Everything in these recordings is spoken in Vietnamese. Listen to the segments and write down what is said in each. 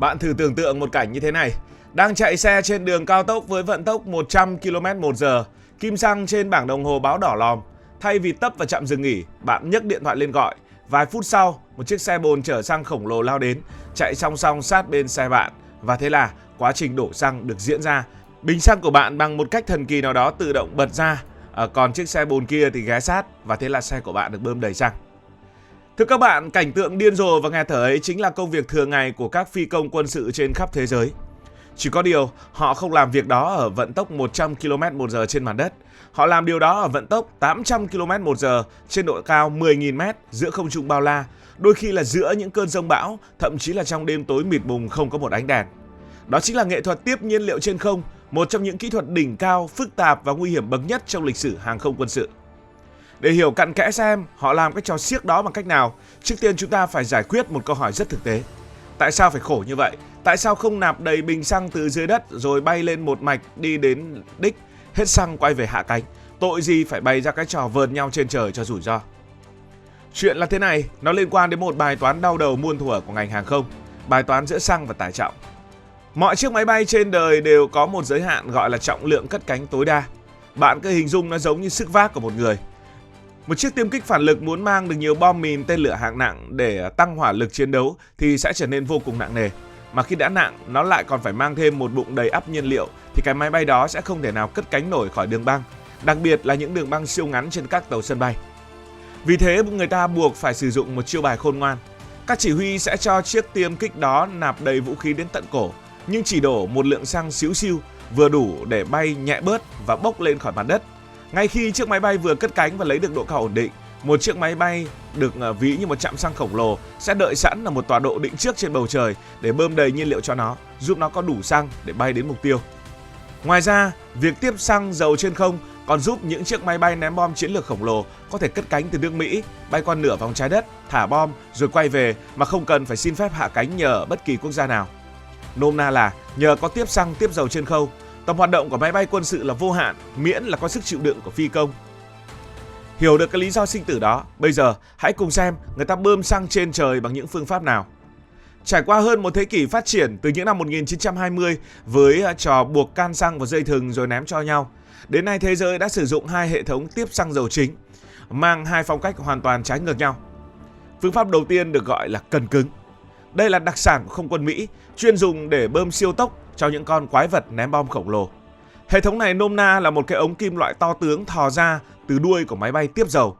Bạn thử tưởng tượng một cảnh như thế này. Đang chạy xe trên đường cao tốc với vận tốc 100 km/h, kim xăng trên bảng đồng hồ báo đỏ lòm. Thay vì tấp vào trạm dừng nghỉ, bạn nhấc điện thoại lên gọi. Vài phút sau, một chiếc xe bồn chở xăng khổng lồ lao đến, chạy song song sát bên xe bạn. Và thế là quá trình đổ xăng được diễn ra. Bình xăng của bạn bằng một cách thần kỳ nào đó tự động bật ra, còn chiếc xe bồn kia thì ghé sát, và thế là xe của bạn được bơm đầy xăng. Thưa các bạn, cảnh tượng điên rồ và nghẹt thở ấy chính là công việc thường ngày của các phi công quân sự trên khắp thế giới. Chỉ có điều, họ không làm việc đó ở vận tốc 100 km/h trên mặt đất. Họ làm điều đó ở vận tốc 800 km/h trên độ cao 10.000 m giữa không trung bao la, đôi khi là giữa những cơn giông bão, thậm chí là trong đêm tối mịt mùng không có một ánh đèn. Đó chính là nghệ thuật tiếp nhiên liệu trên không, một trong những kỹ thuật đỉnh cao, phức tạp và nguy hiểm bậc nhất trong lịch sử hàng không quân sự. Để hiểu cặn kẽ xem họ làm cái trò xiếc đó bằng cách nào, trước tiên chúng ta phải giải quyết một câu hỏi rất thực tế. Tại sao phải khổ như vậy? Tại sao không nạp đầy bình xăng từ dưới đất rồi bay lên một mạch đi đến đích, hết xăng quay về hạ cánh? Tội gì phải bày ra cái trò vờn nhau trên trời cho rủi ro? Chuyện là thế này, nó liên quan đến một bài toán đau đầu muôn thuở của ngành hàng không, bài toán giữa xăng và tải trọng. Mọi chiếc máy bay trên đời đều có một giới hạn gọi là trọng lượng cất cánh tối đa. Bạn cứ hình dung nó giống như sức vác của một người. Một chiếc tiêm kích phản lực muốn mang được nhiều bom mìn, tên lửa hạng nặng để tăng hỏa lực chiến đấu thì sẽ trở nên vô cùng nặng nề. Mà khi đã nặng, nó lại còn phải mang thêm một bụng đầy ắp nhiên liệu thì cái máy bay đó sẽ không thể nào cất cánh nổi khỏi đường băng, đặc biệt là những đường băng siêu ngắn trên các tàu sân bay. Vì thế người ta buộc phải sử dụng một chiêu bài khôn ngoan. Các chỉ huy sẽ cho chiếc tiêm kích đó nạp đầy vũ khí đến tận cổ, nhưng chỉ đổ một lượng xăng xíu xiu vừa đủ để bay nhẹ bớt và bốc lên khỏi mặt đất. Ngay khi chiếc máy bay vừa cất cánh và lấy được độ cao ổn định, một chiếc máy bay được ví như một trạm xăng khổng lồ sẽ đợi sẵn ở một tọa độ định trước trên bầu trời để bơm đầy nhiên liệu cho nó, giúp nó có đủ xăng để bay đến mục tiêu. Ngoài ra, việc tiếp xăng dầu trên không còn giúp những chiếc máy bay ném bom chiến lược khổng lồ có thể cất cánh từ nước Mỹ, bay qua nửa vòng trái đất, thả bom rồi quay về mà không cần phải xin phép hạ cánh nhờ bất kỳ quốc gia nào. Nôm na là nhờ có tiếp xăng tiếp dầu trên không, tầm hoạt động của máy bay quân sự là vô hạn, miễn là có sức chịu đựng của phi công. Hiểu được cái lý do sinh tử đó, bây giờ hãy cùng xem người ta bơm xăng trên trời bằng những phương pháp nào. Trải qua hơn một thế kỷ phát triển từ những năm 1920 với trò buộc can xăng vào dây thừng rồi ném cho nhau, đến nay thế giới đã sử dụng hai hệ thống tiếp xăng dầu chính, mang hai phong cách hoàn toàn trái ngược nhau. Phương pháp đầu tiên được gọi là cần cứng. Đây là đặc sản của không quân Mỹ, chuyên dùng để bơm siêu tốc cho những con quái vật ném bom khổng lồ. Hệ thống này nôm na là một cái ống kim loại to tướng thò ra từ đuôi của máy bay tiếp dầu.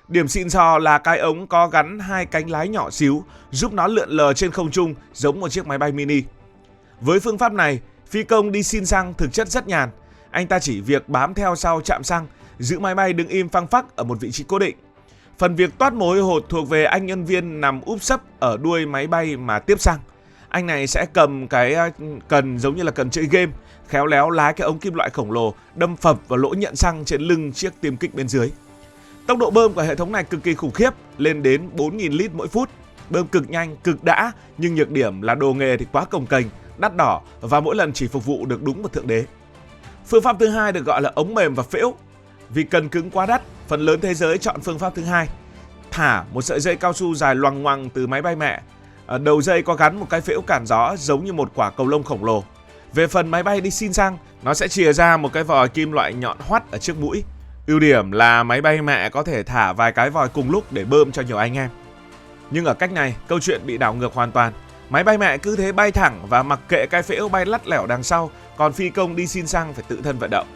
Điểm xịn sò là cái ống có gắn hai cánh lái nhỏ xíu, giúp nó lượn lờ trên không trung giống một chiếc máy bay mini. Với phương pháp này, phi công đi xin xăng thực chất rất nhàn. Anh ta chỉ việc bám theo sau trạm xăng, giữ máy bay đứng im phăng phắc ở một vị trí cố định. Phần việc toát mồ hôi hột thuộc về anh nhân viên nằm úp sấp ở đuôi máy bay mà tiếp xăng. Anh này sẽ cầm cái cần giống như là cần chơi game, khéo léo lái cái ống kim loại khổng lồ đâm phập vào lỗ nhận xăng trên lưng chiếc tiêm kích bên dưới. Tốc độ bơm của hệ thống này cực kỳ khủng khiếp, lên đến 4.000 lít mỗi phút. Bơm cực nhanh, cực đã, nhưng nhược điểm là đồ nghề thì quá cồng kềnh, đắt đỏ và mỗi lần chỉ phục vụ được đúng một thượng đế. Phương pháp thứ hai được gọi là ống mềm và phễu. Vì cần cứng quá đắt, phần lớn thế giới chọn phương pháp thứ hai. Thả một sợi dây cao su dài loằng ngoằng từ máy bay mẹ. Ở đầu dây có gắn một cái phễu cản gió giống như một quả cầu lông khổng lồ. Về phần máy bay đi xin xăng, nó sẽ chìa ra một cái vòi kim loại nhọn hoắt ở trước mũi. Ưu điểm là máy bay mẹ có thể thả vài cái vòi cùng lúc để bơm cho nhiều anh em. Nhưng ở cách này, câu chuyện bị đảo ngược hoàn toàn. Máy bay mẹ cứ thế bay thẳng và mặc kệ cái phễu bay lắt lẻo đằng sau, còn phi công đi xin xăng phải tự thân vận động.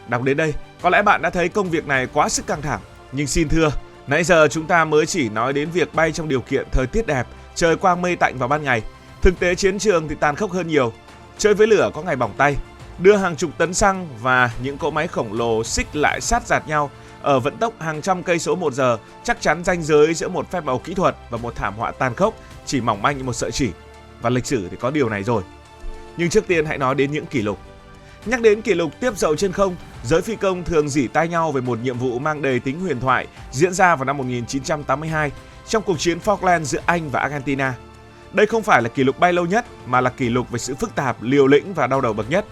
Đọc đến đây, có lẽ bạn đã thấy công việc này quá sức căng thẳng. Nhưng xin thưa, nãy giờ chúng ta mới chỉ nói đến việc bay trong điều kiện thời tiết đẹp, trời quang mây tạnh vào ban ngày. Thực tế chiến trường thì tàn khốc hơn nhiều. Chơi với lửa có ngày bỏng tay. Đưa hàng chục tấn xăng và những cỗ máy khổng lồ xích lại sát dạt nhau ở vận tốc hàng trăm cây số một giờ, chắc chắn ranh giới giữa một phép màu kỹ thuật và một thảm họa tàn khốc chỉ mỏng manh như một sợi chỉ. Và lịch sử thì có điều này rồi. Nhưng trước tiên hãy nói đến những kỷ lục. Nhắc đến kỷ lục tiếp dầu trên không, giới phi công thường rỉ tai nhau về một nhiệm vụ mang đầy tính huyền thoại diễn ra vào năm 1982 trong cuộc chiến Falkland giữa Anh và Argentina. Đây không phải là kỷ lục bay lâu nhất mà là kỷ lục về sự phức tạp, liều lĩnh và đau đầu bậc nhất.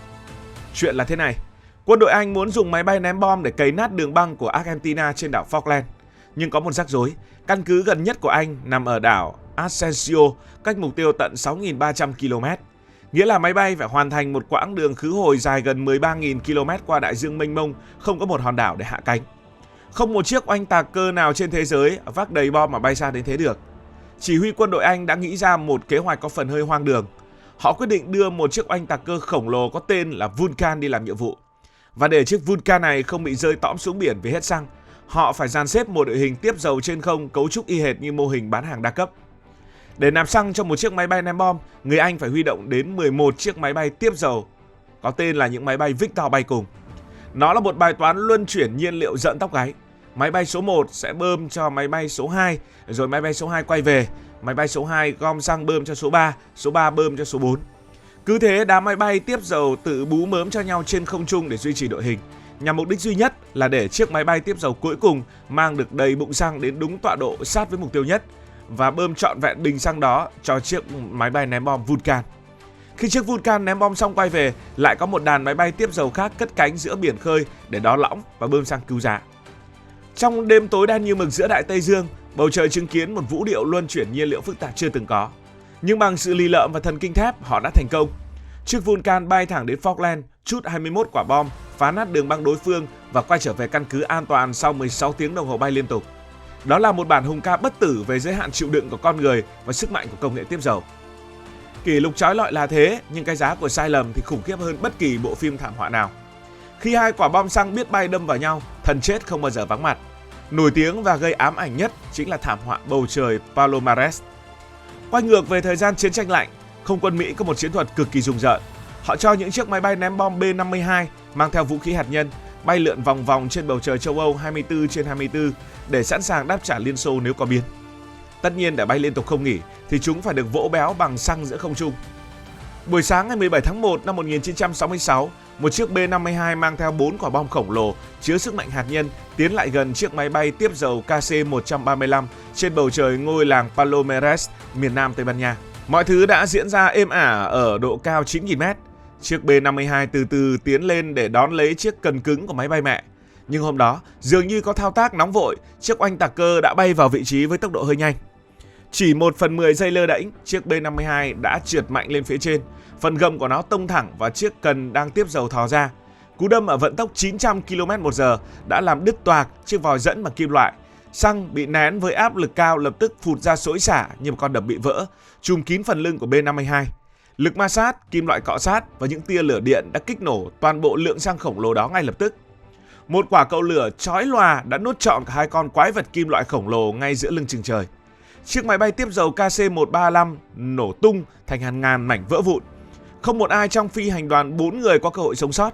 Chuyện là thế này, quân đội Anh muốn dùng máy bay ném bom để cấy nát đường băng của Argentina trên đảo Falkland. Nhưng có một rắc rối, căn cứ gần nhất của Anh nằm ở đảo Asensio, cách mục tiêu tận 6.300 km. Nghĩa là máy bay phải hoàn thành một quãng đường khứ hồi dài gần 13.000 km qua đại dương mênh mông, không có một hòn đảo để hạ cánh. Không một chiếc oanh tạc cơ nào trên thế giới vác đầy bom mà bay xa đến thế được. Chỉ huy quân đội Anh đã nghĩ ra một kế hoạch có phần hơi hoang đường. Họ quyết định đưa một chiếc oanh tạc cơ khổng lồ có tên là Vulcan đi làm nhiệm vụ. Và để chiếc Vulcan này không bị rơi tõm xuống biển vì hết xăng, họ phải dàn xếp một đội hình tiếp dầu trên không cấu trúc y hệt như mô hình bán hàng đa cấp. Để nạp xăng cho một chiếc máy bay ném bom, người Anh phải huy động đến 11 chiếc máy bay tiếp dầu, có tên là những máy bay Victor bay cùng. Nó là một bài toán luân chuyển nhiên liệu giận tóc gáy. Máy bay số 1 sẽ bơm cho máy bay số 2, rồi máy bay số 2 quay về. Máy bay số 2 gom xăng bơm cho số 3 bơm cho số 4. Cứ thế đám máy bay tiếp dầu tự bú mớm cho nhau trên không trung để duy trì đội hình, nhằm mục đích duy nhất là để chiếc máy bay tiếp dầu cuối cùng mang được đầy bụng xăng đến đúng tọa độ sát với mục tiêu nhất và bơm trọn vẹn bình xăng đó cho chiếc máy bay ném bom Vulcan. Khi chiếc Vulcan ném bom xong quay về, lại có một đàn máy bay tiếp dầu khác cất cánh giữa biển khơi để đón lõng và bơm xăng cứu giá. Trong đêm tối đen như mực giữa Đại Tây Dương, bầu trời chứng kiến một vũ điệu luân chuyển nhiên liệu phức tạp chưa từng có. Nhưng bằng sự lì lợm và thần kinh thép, họ đã thành công. Chiếc Vulcan bay thẳng đến Falkland, trút 21 quả bom, phá nát đường băng đối phương và quay trở về căn cứ an toàn sau 16 tiếng đồng hồ bay liên tục. Đó là một bản hùng ca bất tử về giới hạn chịu đựng của con người và sức mạnh của công nghệ tiếp dầu. Kỷ lục trói lọi là thế, nhưng cái giá của sai lầm thì khủng khiếp hơn bất kỳ bộ phim thảm họa nào. Khi hai quả bom xăng biết bay đâm vào nhau, thần chết không bao giờ vắng mặt. Nổi tiếng và gây ám ảnh nhất chính là thảm họa bầu trời Palomares. Quay ngược về thời gian chiến tranh lạnh, không quân Mỹ có một chiến thuật cực kỳ rùng rợn. Họ cho những chiếc máy bay ném bom B-52 mang theo vũ khí hạt nhân bay lượn vòng vòng trên bầu trời châu Âu 24/24 để sẵn sàng đáp trả Liên Xô nếu có biến. Tất nhiên để bay liên tục không nghỉ thì chúng phải được vỗ béo bằng xăng giữa không trung. Buổi sáng ngày 17 tháng 1 năm 1966, một chiếc B-52 mang theo 4 quả bom khổng lồ chứa sức mạnh hạt nhân tiến lại gần chiếc máy bay tiếp dầu KC-135 trên bầu trời ngôi làng Palomares, miền Nam Tây Ban Nha. Mọi thứ đã diễn ra êm ả ở độ cao 9.000 m. Chiếc B-52 từ từ tiến lên để đón lấy chiếc cần cứng của máy bay mẹ. Nhưng hôm đó, dường như có thao tác nóng vội, chiếc oanh tạc cơ đã bay vào vị trí với tốc độ hơi nhanh. Chỉ 1/10 giây lơ đễnh, chiếc B-52 đã trượt mạnh lên phía trên. Phần gầm của nó tông thẳng vào chiếc cần đang tiếp dầu thò ra. Cú đâm ở vận tốc 900 km/h đã làm đứt toạc chiếc vòi dẫn bằng kim loại. Xăng bị nén với áp lực cao lập tức phụt ra xối xả như một con đập bị vỡ, trùm kín phần lưng của B-52. Lực ma sát, kim loại cọ sát và những tia lửa điện đã kích nổ toàn bộ lượng xăng khổng lồ đó ngay lập tức. Một quả cầu lửa chói lòa đã nuốt trọn cả hai con quái vật kim loại khổng lồ ngay giữa lưng chừng trời. Chiếc máy bay tiếp dầu KC-135 nổ tung thành hàng ngàn mảnh vỡ vụn. Không một ai trong phi hành đoàn 4 người có cơ hội sống sót.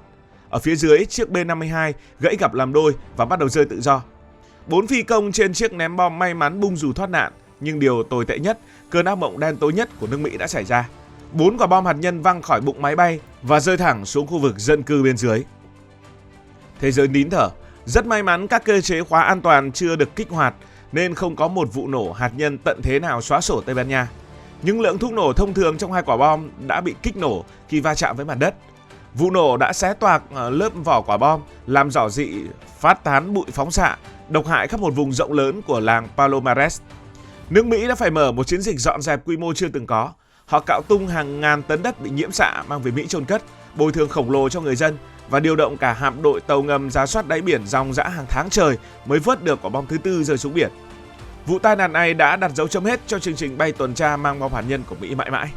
Ở phía dưới, chiếc B-52 gãy gập làm đôi và bắt đầu rơi tự do. 4 phi công trên chiếc ném bom may mắn bung dù thoát nạn, nhưng điều tồi tệ nhất, cơn ác mộng đen tối nhất của nước Mỹ đã xảy ra. 4 quả bom hạt nhân văng khỏi bụng máy bay và rơi thẳng xuống khu vực dân cư bên dưới. Thế giới nín thở. Rất may mắn các cơ chế khóa an toàn chưa được kích hoạt nên không có một vụ nổ hạt nhân tận thế nào xóa sổ Tây Ban Nha. Những lượng thuốc nổ thông thường trong hai quả bom đã bị kích nổ khi va chạm với mặt đất. Vụ nổ đã xé toạc lớp vỏ quả bom, làm rò rỉ, phát tán bụi phóng xạ, độc hại khắp một vùng rộng lớn của làng Palomares. Nước Mỹ đã phải mở một chiến dịch dọn dẹp quy mô chưa từng có. Họ cạo tung hàng ngàn tấn đất bị nhiễm xạ mang về Mỹ chôn cất, bồi thường khổng lồ cho người dân và điều động cả hạm đội tàu ngầm rà soát đáy biển ròng rã hàng tháng trời mới vớt được quả bom thứ tư rơi xuống biển. Vụ tai nạn này đã đặt dấu chấm hết cho chương trình bay tuần tra mang bom hạt nhân của Mỹ mãi mãi.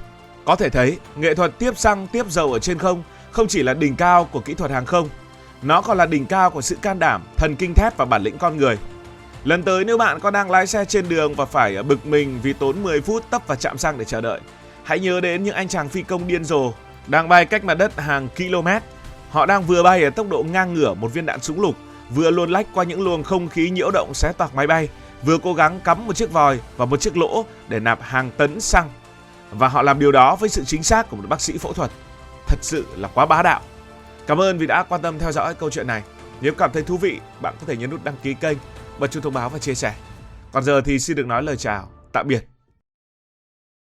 Có thể thấy, nghệ thuật tiếp xăng, tiếp dầu ở trên không không chỉ là đỉnh cao của kỹ thuật hàng không, nó còn là đỉnh cao của sự can đảm, thần kinh thép và bản lĩnh con người. Lần tới nếu bạn có đang lái xe trên đường và phải bực mình vì tốn 10 phút tấp vào trạm xăng để chờ đợi, hãy nhớ đến những anh chàng phi công điên rồ đang bay cách mặt đất hàng km. Họ đang vừa bay ở tốc độ ngang ngửa một viên đạn súng lục, vừa luồn lách qua những luồng không khí nhiễu động xé toạc máy bay, vừa cố gắng cắm một chiếc vòi và một chiếc lỗ để nạp hàng tấn xăng. Và họ làm điều đó với sự chính xác của một bác sĩ phẫu thuật. Thật sự là quá bá đạo. Cảm ơn vì đã quan tâm theo dõi câu chuyện này. Nếu cảm thấy thú vị, bạn có thể nhấn nút đăng ký kênh, bật chuông thông báo và chia sẻ. Còn giờ thì xin được nói lời chào, tạm biệt.